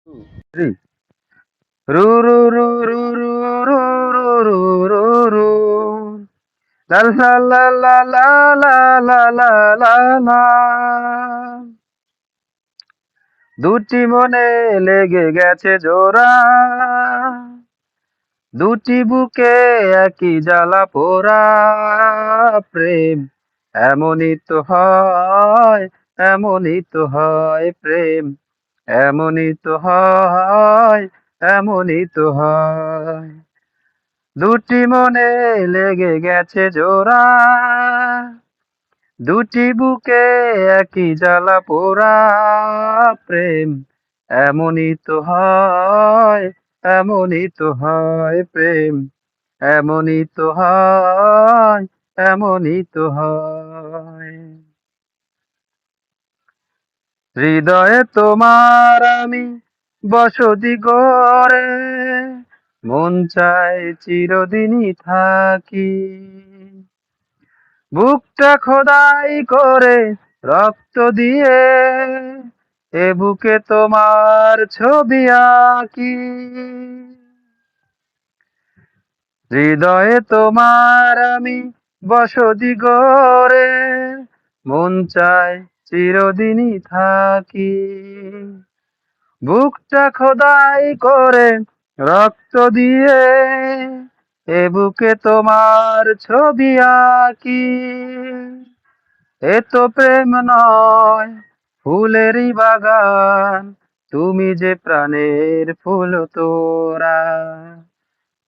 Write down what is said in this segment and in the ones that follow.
Three. Ru ru ru ru ru ru ru ru ru ru. La la la la la la la la la la। দুটি মনে লেগে গেছে জোড়া, দুটি বুকে একই জ্বালা পোড়া। প্রেম এমনই তো হয়, এমনই তো হয় প্রেম, এমনই তো হয়, এমনই তো হয়। দুটি মনে লেগে গেছে জোড়া, দুটি বুকে একই জ্বালা পোড়া। প্রেম এমনই তো হয়, এমনই তো হয় প্রেম, এমনই তো হয়, এমনই তো হয়। হৃদয়ে তোমার আমি বসতি করে, মন চায় চিরদিনই থাকি। বুকটা খোদাই করে রক্ত দিয়ে, এ বুকে তোমার ছবি আঁকি। হৃদয়ে তোমার আমি বসতি গড়ে, মন চায় চিরদিনই থাকি। বুকটা খোদাই করে রক্ত দিয়ে, এ বুকে তোমার ছবি আঁকি। এ তো প্রেম নয়, ফুলেরই বাগান, তুমি যে প্রাণের ফুল তোরা।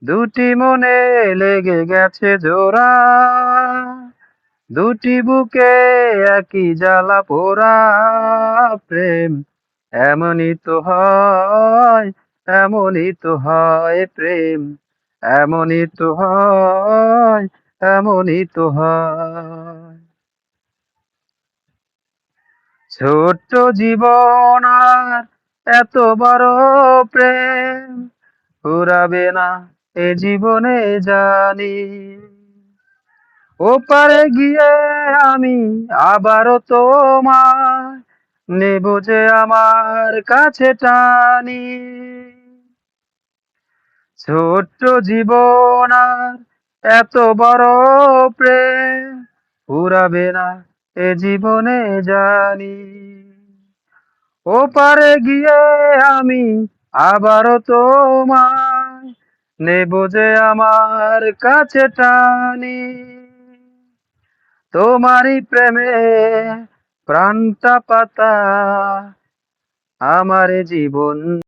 দুটি মনে লেগে গেছে জোড়া, দুটি বুকে একই জ্বালা পোড়া। প্রেম এমনই তো হয়, এমনই তো হয় প্রেম, এমনই তো হয়, এমনই তো হয়। ছোট্ট জীবন আর এত বড় প্রেম ফুরাবে না এ জীবনে জানি। ওপারে গিয়ে আমি আবারও তোমায় নেব যে আমার কাছে টানি। ছোট্ট জীবন আর এত বড় প্রেম ফুরাবে না এ জীবনে জানি। ওপারে গিয়ে আমি আবারও তোমায় নেব যে আমার কাছে টানি। তোমারই প্রেমে প্রাণটা পাতা আমার জীবন।